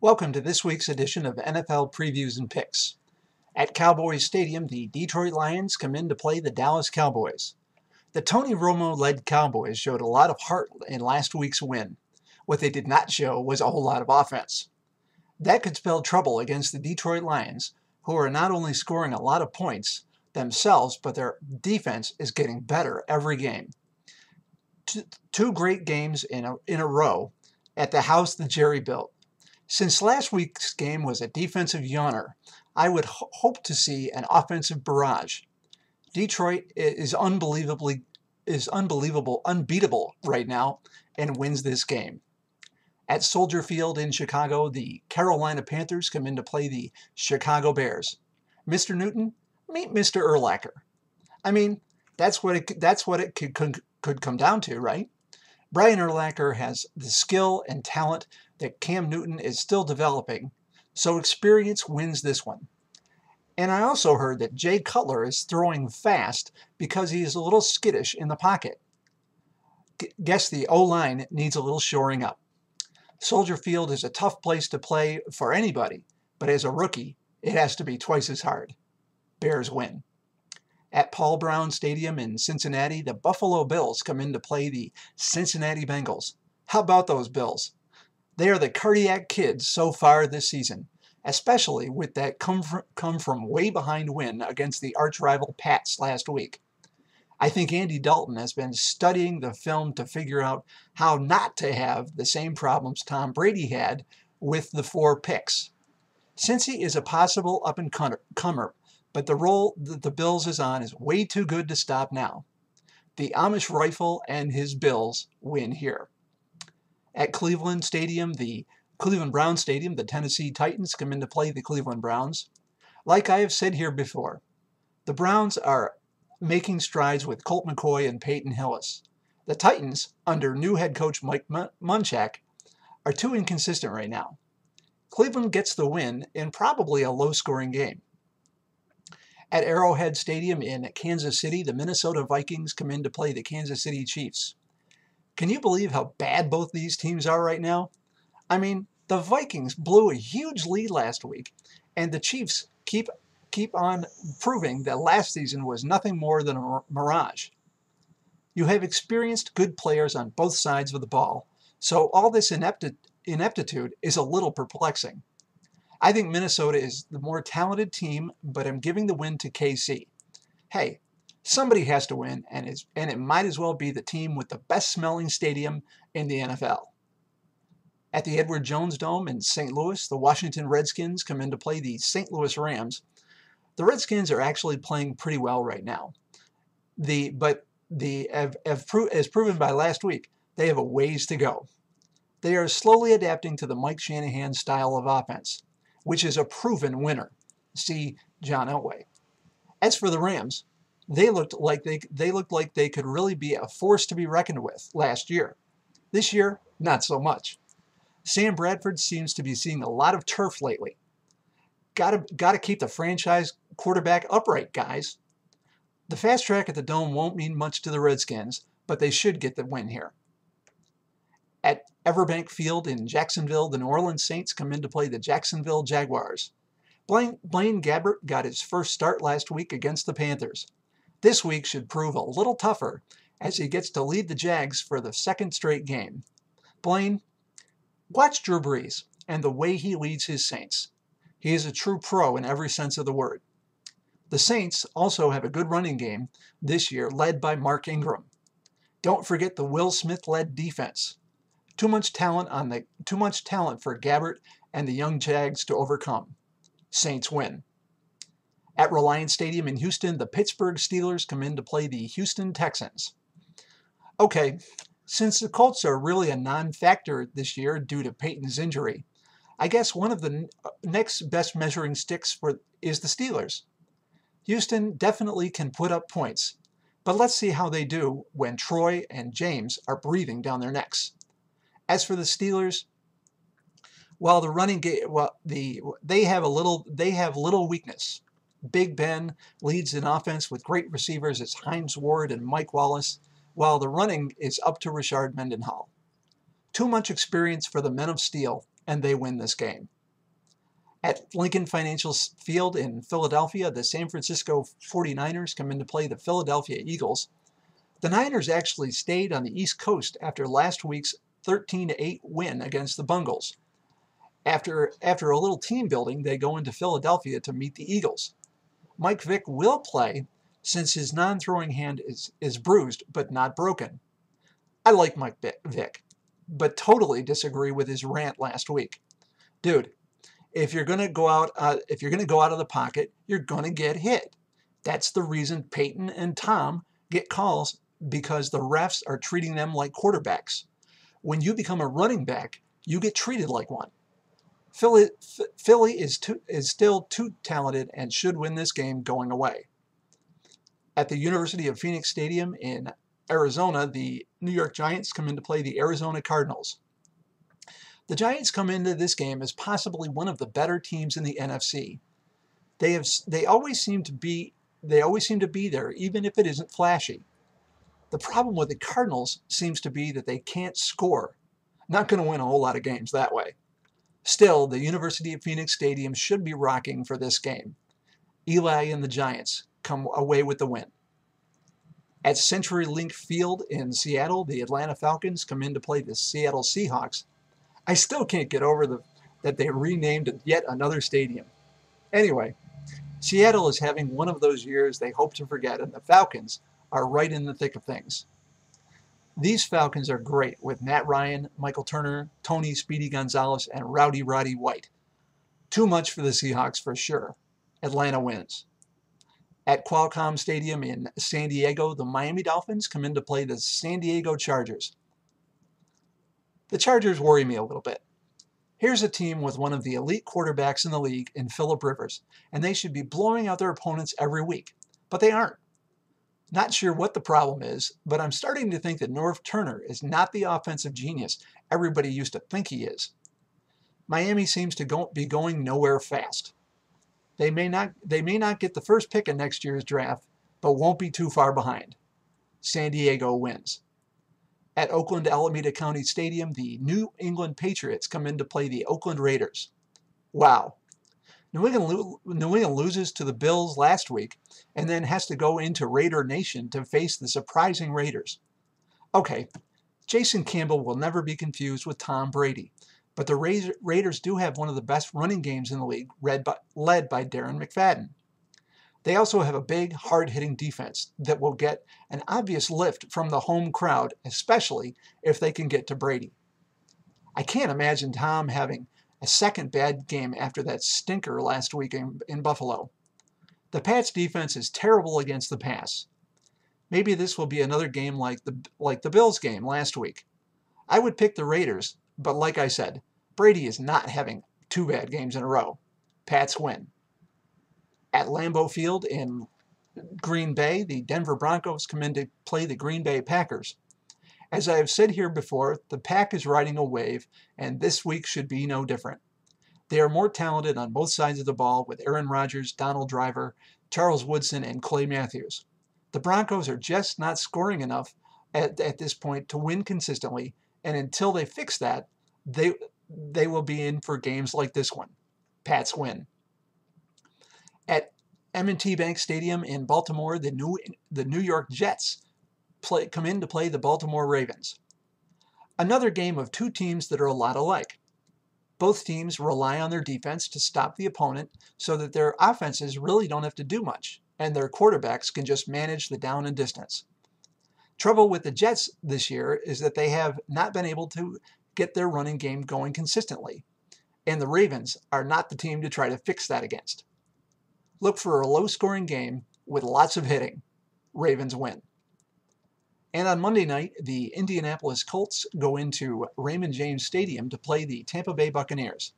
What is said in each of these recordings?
Welcome to this week's edition of NFL Previews and Picks. At Cowboys Stadium, the Detroit Lions come in to play the Dallas Cowboys. The Tony Romo-led Cowboys showed a lot of heart in last week's win. What they did not show was a whole lot of offense. That could spell trouble against the Detroit Lions, who are not only scoring a lot of points themselves, but their defense is getting better every game. Two great games in a row at the house that Jerry built. Since last week's game was a defensive yawner, I would hope to see an offensive barrage. Detroit is unbeatable right now, and wins this game. At Soldier Field in Chicago, the Carolina Panthers come in to play the Chicago Bears. Mr. Newton, meet Mr. Urlacher. I mean, that's what it could come down to, right? Brian Urlacher has the skill and talent that Cam Newton is still developing, so experience wins this one. And I also heard that Jay Cutler is throwing fast because he is a little skittish in the pocket. Guess the O-line needs a little shoring up. Soldier Field is a tough place to play for anybody, but as a rookie, it has to be twice as hard. Bears win. At Paul Brown Stadium in Cincinnati, the Buffalo Bills come in to play the Cincinnati Bengals. How about those Bills? They are the cardiac kids so far this season, especially with that come from way behind win against the arch-rival Pats last week. I think Andy Dalton has been studying the film to figure out how not to have the same problems Tom Brady had with the 4 picks. Cincy is a possible up-and-comer, but the role that the Bills is on is way too good to stop now. The Amish Rifle and his Bills win here. At Cleveland Brown Stadium, the Tennessee Titans come in to play the Cleveland Browns. Like I have said here before, the Browns are making strides with Colt McCoy and Peyton Hillis. The Titans, under new head coach Mike Munchak, are too inconsistent right now. Cleveland gets the win in probably a low-scoring game. At Arrowhead Stadium in Kansas City, the Minnesota Vikings come in to play the Kansas City Chiefs. Can you believe how bad both these teams are right now? I mean, the Vikings blew a huge lead last week, and the Chiefs keep on proving that last season was nothing more than a mirage. You have experienced good players on both sides of the ball, so all this ineptitude is a little perplexing. I think Minnesota is the more talented team, but I'm giving the win to KC. Hey, somebody has to win, and it might as well be the team with the best-smelling stadium in the NFL. At the Edward Jones Dome in St. Louis, the Washington Redskins come in to play the St. Louis Rams. The Redskins are actually playing pretty well right now. As proven by last week, they have a ways to go. They are slowly adapting to the Mike Shanahan style of offense, which is a proven winner. See John Elway. As for the Rams, they looked like they could really be a force to be reckoned with last year. This year, not so much. Sam Bradford seems to be seeing a lot of turf lately. Got to keep the franchise quarterback upright, guys. The fast track at the Dome won't mean much to the Redskins, but they should get the win here. At Everbank Field in Jacksonville, the New Orleans Saints come in to play the Jacksonville Jaguars. Blaine Gabbert got his first start last week against the Panthers. This week should prove a little tougher as he gets to lead the Jags for the second straight game. Blaine, watch Drew Brees and the way he leads his Saints. He is a true pro in every sense of the word. The Saints also have a good running game this year led by Mark Ingram. Don't forget the Will Smith-led defense. Too much talent for Gabbert and the young Jags to overcome. Saints win. At Reliant Stadium in Houston, the Pittsburgh Steelers come in to play the Houston Texans. Okay, since the Colts are really a non-factor this year due to Peyton's injury, I guess one of the next best measuring sticks is the Steelers. Houston definitely can put up points, but let's see how they do when Troy and James are breathing down their necks. As for the Steelers, while the running game, they have little weakness. Big Ben leads in offense with great receivers as Hines Ward and Mike Wallace, while the running is up to Rashard Mendenhall. Too much experience for the men of steel, and they win this game. At Lincoln Financial Field in Philadelphia, the San Francisco 49ers come in to play the Philadelphia Eagles. The Niners actually stayed on the East Coast after last week's 13-8 win against the Bungles. After a little team building, they go into Philadelphia to meet the Eagles. Mike Vick will play since his non-throwing hand is bruised but not broken. I like Mike Vick, but totally disagree with his rant last week. Dude, if you're going to go out of the pocket, you're going to get hit. That's the reason Peyton and Tom get calls, because the refs are treating them like quarterbacks. When you become a running back, you get treated like one. Philly is still too talented and should win this game going away. At the University of Phoenix Stadium in Arizona, the New York Giants come in to play the Arizona Cardinals. The Giants come into this game as possibly one of the better teams in the NFC. They always seem to be there, even if it isn't flashy. The problem with the Cardinals seems to be that they can't score. Not going to win a whole lot of games that way. Still, the University of Phoenix Stadium should be rocking for this game. Eli and the Giants come away with the win. At CenturyLink Field in Seattle, the Atlanta Falcons come in to play the Seattle Seahawks. I still can't get over that they renamed yet another stadium. Anyway, Seattle is having one of those years they hope to forget, and the Falcons are right in the thick of things. These Falcons are great with Matt Ryan, Michael Turner, Tony Speedy Gonzalez, and Rowdy Roddy White. Too much for the Seahawks for sure. Atlanta wins. At Qualcomm Stadium in San Diego, the Miami Dolphins come in to play the San Diego Chargers. The Chargers worry me a little bit. Here's a team with one of the elite quarterbacks in the league in Phillip Rivers, and they should be blowing out their opponents every week, but they aren't. Not sure what the problem is, but I'm starting to think that Norv Turner is not the offensive genius everybody used to think he is. Miami seems to be going nowhere fast. They may not get the first pick in next year's draft, but won't be too far behind. San Diego wins. At Oakland Alameda County Stadium, the New England Patriots come in to play the Oakland Raiders. Wow. New England loses to the Bills last week and then has to go into Raider Nation to face the surprising Raiders. Okay, Jason Campbell will never be confused with Tom Brady, but the Raiders do have one of the best running games in the league, led by Darren McFadden. They also have a big, hard-hitting defense that will get an obvious lift from the home crowd, especially if they can get to Brady. I can't imagine Tom having a second bad game after that stinker last week in Buffalo. The Pats' defense is terrible against the pass. Maybe this will be another game like the Bills game last week. I would pick the Raiders, but like I said, Brady is not having two bad games in a row. Pats win. At Lambeau Field in Green Bay, the Denver Broncos come in to play the Green Bay Packers. As I have said here before, the Pack is riding a wave, and this week should be no different. They are more talented on both sides of the ball with Aaron Rodgers, Donald Driver, Charles Woodson, and Clay Matthews. The Broncos are just not scoring enough at this point to win consistently, and until they fix that, they will be in for games like this one. Pats win. At M&T Bank Stadium in Baltimore, the New York Jets come in to play the Baltimore Ravens. Another game of two teams that are a lot alike. Both teams rely on their defense to stop the opponent so that their offenses really don't have to do much, and their quarterbacks can just manage the down and distance. Trouble with the Jets this year is that they have not been able to get their running game going consistently, and the Ravens are not the team to try to fix that against. Look for a low-scoring game with lots of hitting. Ravens win. And on Monday night, the Indianapolis Colts go into Raymond James Stadium to play the Tampa Bay Buccaneers.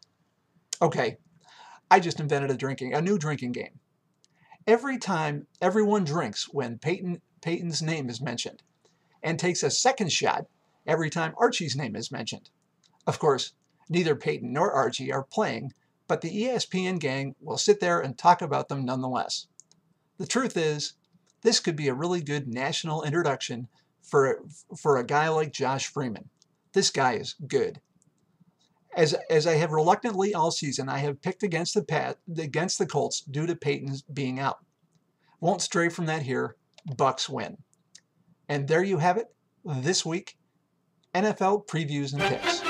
Okay, I just invented a new drinking game. Every time everyone drinks when Peyton's name is mentioned, and takes a second shot every time Archie's name is mentioned. Of course, neither Peyton nor Archie are playing, but the ESPN gang will sit there and talk about them nonetheless. The truth is, this could be a really good national introduction for a guy like Josh Freeman. This guy is good. As I have reluctantly all season, I have picked against the Colts due to Peyton's being out. Won't stray from that here. Bucks win. And there you have it. This week, NFL previews and picks.